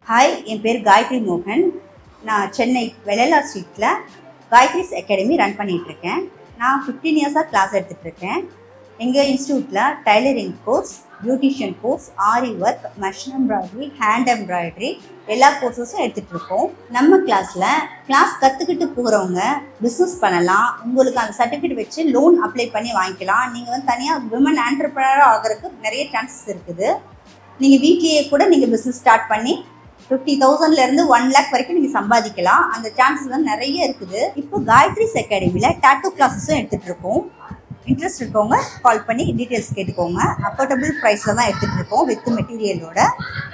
Hi, என் பேர் காயத்ரி மோகன். நான் சென்னை வெள்ளலா ஸ்ட்ரீட்டில் காயத்ரிஸ் அகாடமி ரன் பண்ணிகிட்ருக்கேன். நான் 15 இயர்ஸாக கிளாஸ் எடுத்துகிட்ருக்கேன். எங்கள் இன்ஸ்டியூட்டில் tailoring course, beautician course, aari work, machine embroidery, hand embroidery எல்லா கோர்ஸஸும் எடுத்துகிட்ருக்கோம். நம்ம கிளாஸ் கற்றுக்கிட்டு போகிறவங்க பிஸ்னஸ் பண்ணலாம். உங்களுக்கு அந்த சர்டிஃபிகேட் வச்சு லோன் அப்ளை பண்ணி வாங்கிக்கலாம். நீங்கள் தனியாக விமன் ஆண்டர்ப்ரனராக ஆகிறதுக்கு நிறைய சான்சஸ் இருக்குது. நீங்கள் வீட்லேயே கூட நீங்கள் பிஸ்னஸ் ஸ்டார்ட் பண்ணி 50,000 1 lakh வரைக்கும் நீங்கள் சம்பாதிக்கலாம். அந்த சான்சஸ் நிறைய இருக்குது. இப்போ காயத்ரிஸ் அகாடமியில் டாட்டூ கிளாஸஸும் எடுத்துகிட்டு இருக்கோம். இன்ட்ரெஸ்ட் இருக்கவங்க கால் பண்ணி டீட்டெயில்ஸ் கேட்டுக்கோங்க. அஃபோர்டபுள் ப்ரைஸில் தான் எடுத்துகிட்டு இருக்கோம். வித் மெட்டீரியலோட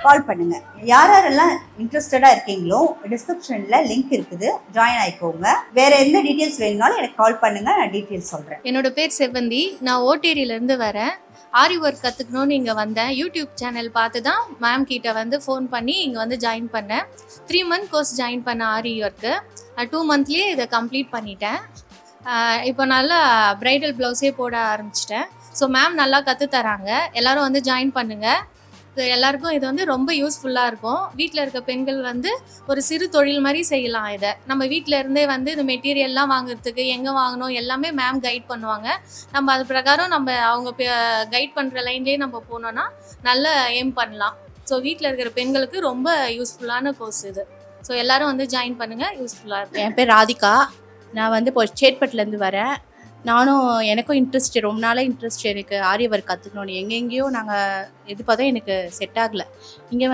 கால் பண்ணுங்கள். யாரெல்லாம் இன்ட்ரெஸ்டடாக இருக்கீங்களோ டிஸ்கிரிப்ஷனில் லிங்க் இருக்குது, ஜாயின் ஆகிக்கோங்க. வேறு எந்த டீட்டெயில்ஸ் வேணும்னாலும் எனக்கு கால் பண்ணுங்கள், நான் டீட்டெயில்ஸ் சொல்கிறேன். என்னோட பேர் செவந்தி. நான் ஓட்டேரியிலேருந்து வரேன். ஆரி ஒர்க் கற்றுக்கணும்னு இங்கே வந்தேன். யூடியூப் சேனல் பார்த்து தான் மேம் கிட்ட ஃபோன் பண்ணி இங்கே ஜாயின் பண்ணேன். 3 month கோர்ஸ் ஜாயின் பண்ண ஆரி ஒர்க்கு. 2 monthலேயே இதை கம்ப்ளீட் பண்ணிட்டேன். இப்போ நல்லா ப்ரைடல் ப்ளவுஸே போட ஆரம்பிச்சிட்டேன். ஸோ மேம் நல்லா கற்றுத்தராங்க. எல்லோரும் ஜாயின் பண்ணுங்கள். எல்லாருக்கும் இது ரொம்ப யூஸ்ஃபுல்லாக இருக்கும். வீட்டில் இருக்க பெண்கள் ஒரு சிறு தொழில் மாதிரி செய்யலாம். இதை நம்ம வீட்டில் இருந்தே இந்த மெட்டீரியல்லாம் வாங்குறதுக்கு எங்கே வாங்கணும் எல்லாமே மேம் கைட் பண்ணுவாங்க. நம்ம அது பிரகாரம் அவங்க கைட் பண்ணுற லைன்லேயே நம்ம போனோன்னா நல்லா ஏம் பண்ணலாம். ஸோ வீட்டில் இருக்கிற பெண்களுக்கு ரொம்ப யூஸ்ஃபுல்லான கோர்ஸ் இது. ஸோ எல்லோரும் ஜாயின் பண்ணுங்கள், யூஸ்ஃபுல்லாக இருக்கும். என் பேர் ராதிகா. நான் இப்போ சேட்பட்லேருந்து வரேன். எனக்கும் இன்ட்ரெஸ்ட், ரொம்ப நாளாக இன்ட்ரெஸ்ட் எனக்கு ஆரி ஒர்க் கற்றுக்கணுன்னு. எங்கெங்கேயோ நாங்கள் எதிர்பார்த்தோம், எனக்கு செட் ஆகலை. இங்கே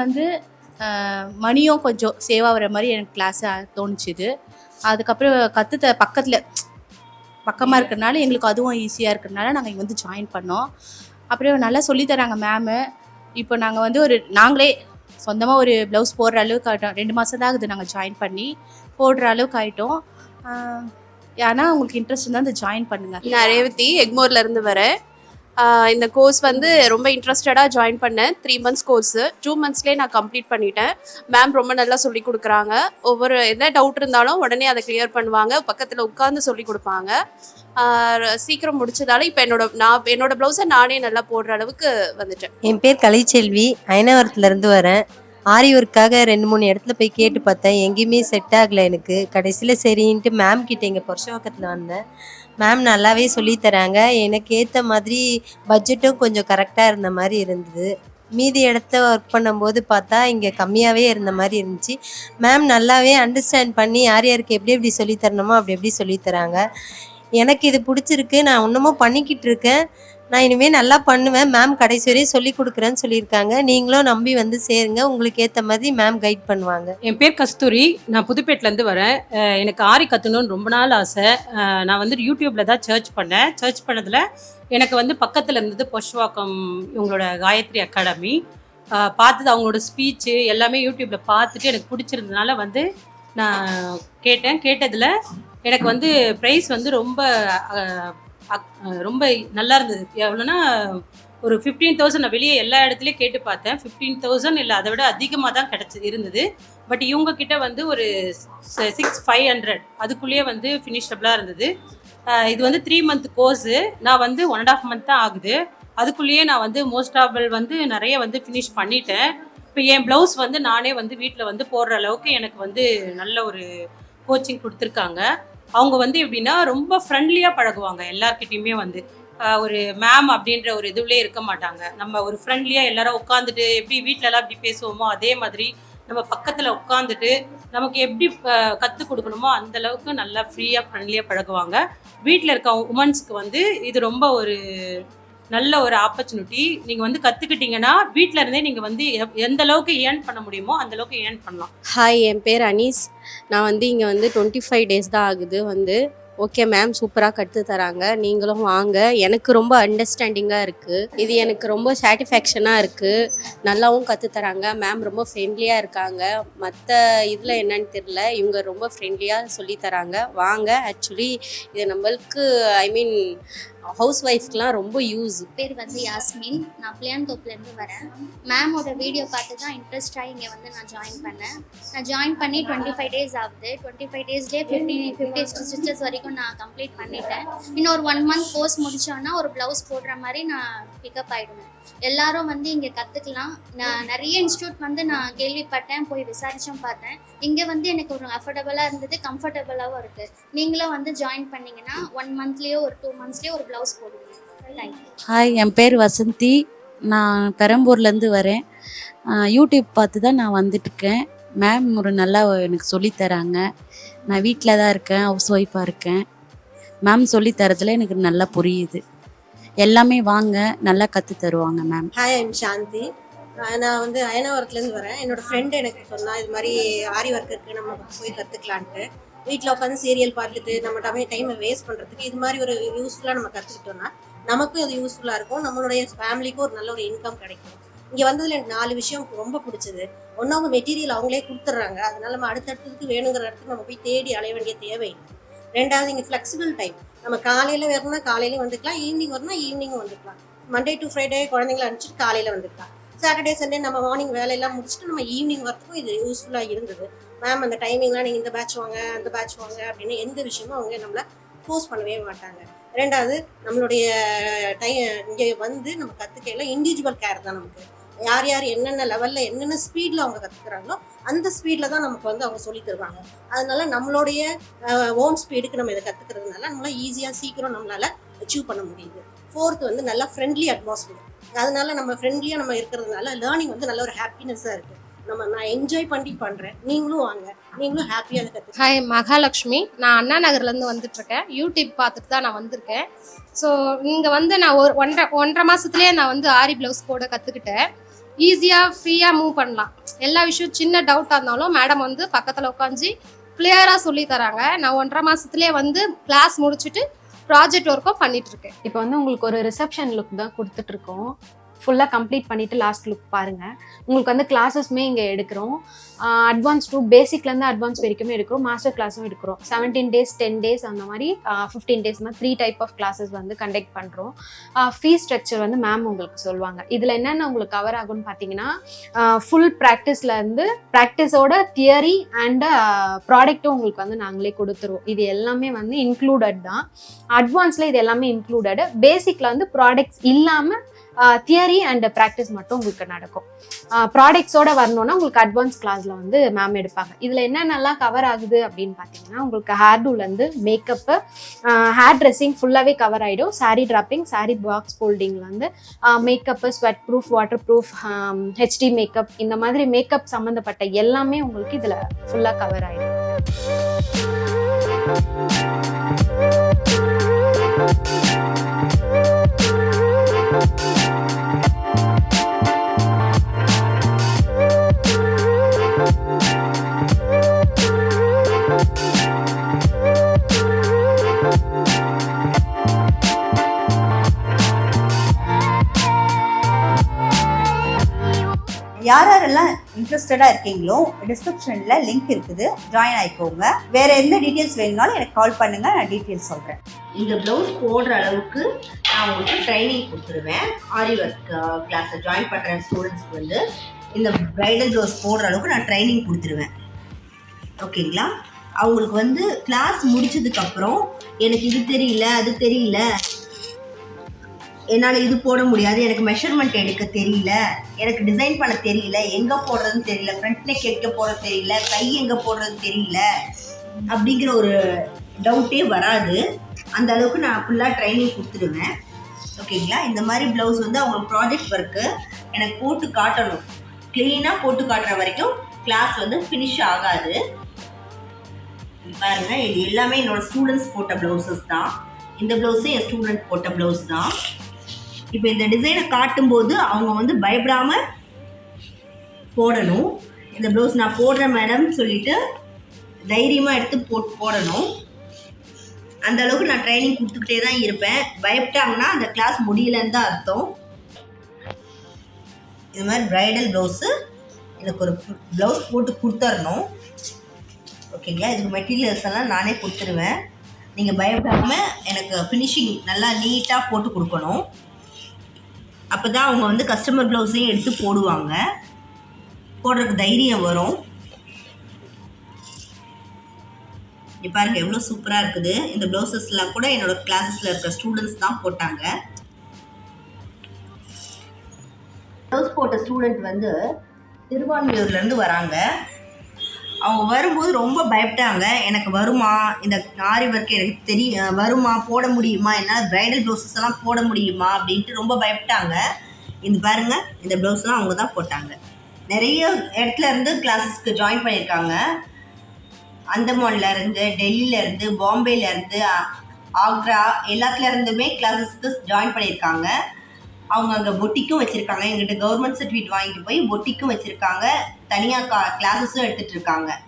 மணியும் கொஞ்சம் சேவ் ஆகிற மாதிரி எனக்கு கிளாஸ் தோணுச்சுது. அதுக்கப்புறம் பக்கமாக இருக்கிறனால எங்களுக்கு அதுவும் ஈஸியாக இருக்கிறனால நாங்கள் இங்கே ஜாயின் பண்ணோம். அப்புறம் நல்லா சொல்லித்தராங்க மேமு. இப்போ நாங்கள் நாங்களே சொந்தமாக ஒரு ப்ளவுஸ் போடுற அளவுக்கு ஆகிட்டோம். 2 மாதம் தான் ஆகுது நாங்கள் ஜாயின் பண்ணி, போடுற அளவுக்கு ஆகிட்டோம். ஆனால் உங்களுக்கு இன்ட்ரெஸ்ட் இருந்தால் ஜாயின் பண்ணுங்கள். நான் ரேவதி, எக்மோர்லேருந்து வரேன். இந்த கோர்ஸ் ரொம்ப இன்ட்ரெஸ்டடாக ஜாயின் பண்ணேன். 3 months கோர்ஸு 2 monthsலேயே நான் கம்ப்ளீட் பண்ணிட்டேன். மேம் ரொம்ப நல்லா சொல்லி கொடுக்குறாங்க. ஒவ்வொரு என்ன டவுட் இருந்தாலும் உடனே அதை கிளியர் பண்ணுவாங்க. பக்கத்தில் உட்காந்து சொல்லி கொடுப்பாங்க. சீக்கிரம் முடிச்சதால இப்போ என்னோட ப்ளவுஸை நானே நல்லா போடுற அளவுக்கு வந்துட்டேன். என் பேர் கலைச்செல்வி, அயனாவரத்துலேருந்து வரேன். ஆரி ஒர்க்காக 2-3 இடத்துல போய் கேட்டு பார்த்தேன், எங்கேயுமே செட் ஆகலை எனக்கு. கடைசியில் சரின்ட்டு மேம் கிட்ட இங்கே புருஷவாக்கத்தில் வந்தேன். மேம் நல்லாவே சொல்லித்தராங்க. எனக்கு ஏற்ற மாதிரி பட்ஜெட்டும் கொஞ்சம் கரெக்டாக இருந்த மாதிரி இருந்தது. மீதி இடத்த ஒர்க் பண்ணும்போது பார்த்தா இங்கே கம்மியாகவே இருந்த மாதிரி இருந்துச்சு. மேம் நல்லாவே அண்டர்ஸ்டாண்ட் பண்ணி யார் யாருக்கு எப்படி சொல்லித்தரணுமோ அப்படி சொல்லித்தராங்க. எனக்கு இது பிடிச்சிருக்கு. நான் இன்னமும் பண்ணிக்கிட்டு இருக்கேன். நான் இனிமேல் நல்லா பண்ணுவேன். மேம் கடைசி வரையும் சொல்லி கொடுக்குறேன்னு சொல்லியிருக்காங்க. நீங்களும் நம்பி சேருங்க. உங்களுக்கு ஏற்ற மாதிரி மேம் கைட் பண்ணுவாங்க. என் பேர் கஸ்தூரி. நான் புதுப்பேட்டிலேருந்து வரேன். எனக்கு ஆரி கற்றுணுன்னு ரொம்ப நாள் ஆசை. நான் யூடியூப்பில் தான் சர்ச் பண்ணேன். சர்ச் பண்ணதில் எனக்கு பக்கத்தில் இருந்தது புருஷவாக்கம் இவங்களோட காயத்ரி அகாடமி. பார்த்தது அவங்களோட ஸ்பீச்சு எல்லாமே யூடியூப்பில் பார்த்துட்டு எனக்கு பிடிச்சிருந்ததுனால நான் கேட்டதில் எனக்கு ப்ரைஸ் ரொம்ப நல்லா இருந்தது. எவ்வளோன்னா ஒரு 15,000. நான் வெளியே எல்லா இடத்துலையும் கேட்டு பார்த்தேன். 15,000 இல்லை, அதை விட அதிகமாக தான் இருந்தது. பட் இவங்க கிட்ட ஒரு 6,500 அதுக்குள்ளேயே ஃபினிஷபிளாக இருந்தது. இது 3 month கோர்ஸு. நான் 1.5 month தான் ஆகுது. அதுக்குள்ளேயே நான் மோஸ்ட் ஆஃபல் நிறைய ஃபினிஷ் பண்ணிட்டேன். இப்போ என் ப்ளவுஸ் நானே வீட்டில் போடுற அளவுக்கு எனக்கு நல்ல ஒரு கோச்சிங் கொடுத்துருக்காங்க. அவங்க எப்படின்னா ரொம்ப ஃப்ரெண்ட்லியாக பழகுவாங்க. எல்லார்கிட்டையுமே ஒரு மேம் அப்படின்ற ஒரு இதுலேயே இருக்க மாட்டாங்க. நம்ம ஒரு ஃப்ரெண்ட்லியாக எல்லாரும் உட்காந்துட்டு எப்படி வீட்டிலலாம் எப்படி பேசுவோமோ அதே மாதிரி நம்ம பக்கத்தில் உட்காந்துட்டு நமக்கு எப்படி கற்றுக் கொடுக்கணுமோ அந்தளவுக்கு நல்லா ஃப்ரீயாக ஃப்ரெண்ட்லியாக பழகுவாங்க. வீட்டில் இருக்க உமன்ஸ்க்கு இது ரொம்ப ஒரு நல்ல ஒரு ஆப்பர்ச்சுனிட்டி. நீங்கள் கற்றுக்கிட்டிங்கன்னா வீட்டில் இருந்தே நீங்கள் எந்த அளவுக்கு ஏர்ன் பண்ண முடியுமோ அந்த அளவுக்கு ஏர்ன் பண்ணலாம். ஹாய், என் பேர் அனீஸ். நான் இங்கே 25 days தான் ஆகுது. ஓகே மேம், சூப்பராக கற்று தராங்க. நீங்களும் வாங்க. எனக்கு ரொம்ப அண்டர்ஸ்டாண்டிங்காக இருக்குது. இது எனக்கு ரொம்ப சாட்டிஸ்ஃபேக்ஷனாக இருக்குது. நல்லாவும் கற்றுத்தராங்க. மேம் ரொம்ப ஃப்ரெண்ட்லியாக இருக்காங்க. மற்ற இதில் என்னன்னு தெரியல, இவங்க ரொம்ப ஃப்ரெண்ட்லியாக சொல்லித்தராங்க. வாங்க. ஆக்சுவலி இது நம்மளுக்கு ஹவுஸ் ஒய்ஃப்க்குலாம் ரொம்ப யூஸ். பேர் யாஸ்மின். நான் பிள்ளையான்தோப்புலேருந்து வரேன். மேமோட வீடியோ பார்த்து தான் இன்ட்ரெஸ்ட் ஆகி இங்கே நான் ஜாயின் பண்ணேன். நான் ஜாயின் பண்ணி 25 days ஆகுது. 25 daysலேயே 50 stitches வரைக்கும் நான் கம்ப்ளீட் பண்ணிட்டேன். இன்னொரு 1 month கோர்ஸ் முடித்தோன்னா ஒரு ப்ளவுஸ் போடுற மாதிரி நான் பிக்கப் ஆகிடுவேன். எல்லாரும் வந்து இங்கே கற்றுக்கலாம். நான் நிறைய இன்ஸ்டியூட் வந்து நான் கேள்விப்பட்டேன், போய் விசாரிச்சும் பார்த்தேன். இங்கே வந்து எனக்கு ஒரு அஃபோர்டபுளாக இருந்தது, கம்ஃபர்டபுளாகவும் இருக்குது. நீங்களும் வந்து ஜாயின் பண்ணிங்கன்னா 1 மந்த்லேயோ ஒரு 2 மந்த்ஸ்லேயோ ஒரு ப்ளவுஸ் போடுவீங்க. தேங்க்யூ. ஹாய், என் பேர் வசந்தி. நான் பெரம்பூர்லேருந்து வரேன். யூடியூப் பார்த்து தான் நான் வந்துட்டுருக்கேன். மேம் ஒரு நல்லா எனக்கு சொல்லித்தராங்க. நான் வீட்டில் தான் இருக்கேன், ஹவுஸ் ஒய்ஃபாக இருக்கேன். மேம் சொல்லித்தரதுல எனக்கு நல்லா புரியுது. எல்லாமே வாங்க, நல்லா கற்று தருவாங்க மேம். ஹாய், ஐம் சாந்தி. நான் வந்து அயனாவரத்துலேருந்து வரேன். என்னோடய ஃப்ரெண்டு எனக்கு சொன்னால் இது மாதிரி ஆரி ஒர்க் இருக்குது, நம்ம போய் கற்றுக்கலான்ட்டு. வீட்டில் உட்காந்து சீரியல் பார்த்துட்டு நம்ம டைமை வேஸ்ட் பண்ணுறதுக்கு இது மாதிரி ஒரு யூஸ்ஃபுல்லாக நம்ம கற்றுக்கிட்டோம்னா நமக்கும் அது யூஸ்ஃபுல்லாக இருக்கும், நம்மளுடைய ஃபேமிலிக்கும் ஒரு நல்ல ஒரு இன்கம் கிடைக்கும். இங்கே வந்ததில் எனக்கு 4 விஷயம் ரொம்ப பிடிச்சது. ஒன்று, அவங்க மெட்டீரியல் அவங்களே கொடுத்துட்றாங்க, அதனால நம்ம அடுத்தடுத்ததுக்கு வேணுங்கிற இடத்துக்கு நம்ம போய் தேடி அலைய வேண்டிய தேவையில்லை. 2வது, இங்கே ஃப்ளெக்சிபிள் டைம். நம்ம காலையில் வரணும்னா காலையிலையும் வந்துக்கலாம், ஈவினிங் வரணும்னா ஈவினிங்கும் வந்துக்கலாம். மண்டே டு ஃப்ரைடே குழந்தைங்களை அனுப்பிச்சிட்டு காலையில் வந்துக்கலாம். சாட்டர்டே சண்டே நம்ம மார்னிங் வேலையெல்லாம் முடிச்சுட்டு நம்ம ஈவினிங் வரத்துக்கும் இது யூஸ்ஃபுல்லாக இருந்தது. மேம் அந்த டைமிங்லாம் நீங்கள் இந்த பேட்ச் வாங்க அந்த பேட்ச் வாங்க அப்படின்னு எந்த விஷயமும் அவங்க நம்மளை ஃபோர்ஸ் பண்ணவே மாட்டாங்க. 2வது, நம்மளுடைய இங்கே வந்து நம்ம கற்றுக்கையில் இண்டிவிஜுவல் கேர் தான். நமக்கு யார் யார் என்னென்ன லெவலில் என்னென்ன ஸ்பீடில் அவங்க கற்றுக்குறாங்களோ அந்த ஸ்பீடில் தான் நமக்கு வந்து அவங்க சொல்லி தருவாங்க. அதனால நம்மளுடைய ஓன் ஸ்பீடுக்கு நம்ம இதை கற்றுக்கிறதுனால நம்மளால் ஈஸியாக சீக்கிரம் நம்மளால் அச்சீவ் பண்ண முடியுது. 4th வந்து நல்லா ஃப்ரெண்ட்லி அட்மாஸ்பியர். அதனால நம்ம ஃப்ரெண்ட்லியாக நம்ம இருக்கிறதுனால லேர்னிங் வந்து நல்ல ஒரு ஹாப்பினஸ்ஸாக இருக்குது. நான் என்ஜாய் பண்ணி பண்ணுறேன், நீங்களும் வாங்க, நீங்களும் ஹாப்பியாக அதை கற்றுக்க. ஹாய், மகாலட்சுமி. நான் அண்ணா நகர்லேருந்து வந்துட்டுருக்கேன். யூடியூப் பார்த்துட்டு தான் நான் வந்திருக்கேன். ஸோ இங்கே வந்து நான் ஒரு ஒன்றரை மாதத்துலேயே நான் வந்து ஆரி ப்ளவுஸ் போட கற்றுக்கிட்டேன். ஈஸியாக ஃப்ரீயாக மூவ் பண்ணலாம். எல்லா விஷயம் சின்ன டவுட்டாக இருந்தாலும் மேடம் வந்து பக்கத்தில் உட்காந்து கிளியராக சொல்லி தராங்க. நான் 1.5 மாதத்துலேயே வந்து கிளாஸ் முடிச்சுட்டு ப்ராஜெக்ட் ஒர்க்கும் பண்ணிகிட்ருக்கேன். இப்போ வந்து உங்களுக்கு ஒரு ரிசப்ஷன் லுக் தான் கொடுத்துட்ருக்கோம். ஃபுல்லாக கம்ப்ளீட் பண்ணிவிட்டு லாஸ்ட் லுக் பாருங்கள். உங்களுக்கு வந்து கிளாஸஸ்மே இங்கே எடுக்கிறோம். அட்வான்ஸ் டு பேசிக்லேருந்து அட்வான்ஸ் வரைக்குமே எடுக்கிறோம். மாஸ்டர் கிளாஸும் எடுக்கிறோம். 17 days 10 days அந்த மாதிரி 15 days மாதிரி 3 type ஆஃப் கிளாஸஸ் வந்து கண்டக்ட் பண்ணுறோம். ஃபீஸ் ஸ்ட்ரக்சர் வந்து மேம் உங்களுக்கு சொல்லுவாங்க. இதில் என்னென்ன உங்களுக்கு கவர் ஆகும்னு பார்த்தீங்கன்னா, ஃபுல் ப்ராக்டிஸ்லேருந்து ப்ராக்டிஸோட தியரி அண்ட் ப்ராடக்ட்டும் உங்களுக்கு வந்து நாங்களே கொடுத்துருவோம். இது எல்லாமே வந்து இன்க்ளூடட் தான். அட்வான்ஸில் இது எல்லாமே இன்க்ளூடட். பேசிக்கில் வந்து ப்ராடக்ட்ஸ் இல்லாமல் தியரி அண்ட் ப்ராக்டிஸ் மட்டும் உங்களுக்கு நடக்கும். ப்ராடக்ட்ஸோட வரணும்னா உங்களுக்கு அட்வான்ஸ் கிளாஸில் வந்து மேம் எடுப்பாங்க. இதில் என்னென்னலாம் கவர் ஆகுது அப்படின்னு பார்த்தீங்கன்னா, உங்களுக்கு ஹேர் டூலேருந்து மேக்கப்பு, ஹேர் ட்ரெஸ்ஸிங் ஃபுல்லாகவே கவர் ஆகிடும். சாரீ ட்ராப்பிங், சாரீ பாக்ஸ் ஃபோல்டிங்லேருந்து makeup, sweat proof, water proof, HD makeup, இந்த மாதிரி மேக்கப் சம்மந்தப்பட்ட எல்லாமே உங்களுக்கு இதில் ஃபுல்லாக கவர் ஆகிடும். யாரெல்லாம் இன்ட்ரெஸ்டடாக இருக்கீங்களோ டிஸ்கிரிப்ஷனில் லிங்க் இருக்குது, ஜாயின் ஆகிக்கோங்க. வேறு எந்த டீட்டெயில்ஸ் வேணும்னாலும் எனக்கு கால் பண்ணுங்கள், நான் டீட்டெயில்ஸ் சொல்கிறேன். இந்த ப்ளவுஸ் போடுற அளவுக்கு நான் உங்களுக்கு ட்ரைனிங் கொடுத்துருவேன். ஆரி ஒர்க் கிளாஸை ஜாயின் பண்ணுற ஸ்டூடெண்ட்ஸ்க்கு வந்து இந்த ப்ரைடல் ப்ளவுஸ் போடுற அளவுக்கு நான் ட்ரைனிங் கொடுத்துருவேன். ஓகேங்களா? அவங்களுக்கு வந்து கிளாஸ் முடிச்சதுக்கப்புறம் எனக்கு இது தெரியல அது தெரியல, என்னால் இது போட முடியாது, எனக்கு மெஷர்மெண்ட் எடுக்க தெரியல, எனக்கு டிசைன் பண்ண தெரியல, எங்கே போடுறதுன்னு தெரியல, ஃப்ரண்ட் நெக் எங்கே போடுறது தெரியல, கை எங்கே போடுறது தெரியல அப்படிங்கிற ஒரு டவுட்டே வராது. அந்த அளவுக்கு நான் ஃபுல்லாக ட்ரைனிங் கொடுத்துடுவேன். ஓகேங்களா? இந்த மாதிரி ப்ளவுஸ் வந்து அவங்க ப்ராஜெக்ட் ஒர்க்கு எனக்கு போட்டு காட்டணும். க்ளீனாக போட்டு காட்டுற வரைக்கும் கிளாஸ் வந்து ஃபினிஷ் ஆகாது. பாருங்கள், இது எல்லாமே என்னோடய ஸ்டூடெண்ட்ஸ் போட்ட ப்ளவுசஸ் தான். இந்த ப்ளவுஸும் என் ஸ்டூடெண்ட் போட்ட ப்ளவுஸ் தான். இப்போ இந்த டிசைனை காட்டும்போது அவங்க வந்து பயப்படாமல் போடணும். இந்த ப்ளவுஸ் நான் போடுறேன் மேடம் சொல்லிவிட்டு தைரியமாக எடுத்து போடணும். அந்த அளவுக்கு நான் ட்ரைனிங் கொடுத்துக்கிட்டே தான் இருப்பேன். பயப்பட்டாங்கன்னா அந்த கிளாஸ் முடியலன்னு தான் அர்த்தம். இது மாதிரி ப்ரைடல் ப்ளவுஸு எனக்கு ஒரு ப்ளவுஸ் போட்டு கொடுத்துடணும். ஓகேங்களா? இதுக்கு மெட்டீரியல்ஸ் எல்லாம் நானே கொடுத்துருவேன். நீங்கள் பயப்படாமல் எனக்கு ஃபினிஷிங் நல்லா நீட்டாக போட்டு கொடுக்கணும். அப்போ தான் அவங்க வந்து கஸ்டமர் ப்ளவுஸையும் எடுத்து போடுவாங்க, போடுறதுக்கு தைரியம் வரும். இங்கே பாருங்கள் எவ்வளோ சூப்பராக இருக்குது. இந்த ப்ளவுசஸ்லாம் கூட என்னோடய கிளாஸஸில் இருக்கிற ஸ்டூடெண்ட்ஸ் தான் போட்டாங்க. கோர்ஸ் போட்ட ஸ்டூடெண்ட் வந்து திருவான்மியூர்லேருந்து வராங்க. அவங்க வரும்போது ரொம்ப பயப்பட்டாங்க. எனக்கு வருமா, இந்த ஆரி ஒர்க் எனக்கு வருமா, போட முடியுமா, என்னால் ப்ரைடல் ப்ளவுசஸ் எல்லாம் போட முடியுமா அப்படின்ட்டு ரொம்ப பயப்பட்டாங்க. இந்த பாருங்கள், இந்த ப்ளவுஸ்லாம் அவங்க தான் போட்டாங்க. நிறைய இடத்துல இருந்து கிளாஸஸ்க்கு ஜாயின் பண்ணியிருக்காங்க. அந்தமான்லேருந்து, டெல்லியிலேருந்து, பாம்பேலேருந்து, ஆக்ரா எல்லாத்துலேருந்துமே கிளாஸஸ்க்கு ஜாயின் பண்ணியிருக்காங்க. அவங்க அங்கே பொட்டிக்கும் வச்சுருக்காங்க. எங்கிட்ட கவர்மெண்ட் சர்டிஃபிகேட் வாங்கிட்டு போய் பொட்டிக்கும் வச்சுருக்காங்க. தனியாக கிளாஸஸும் எடுத்துகிட்டு இருக்காங்க.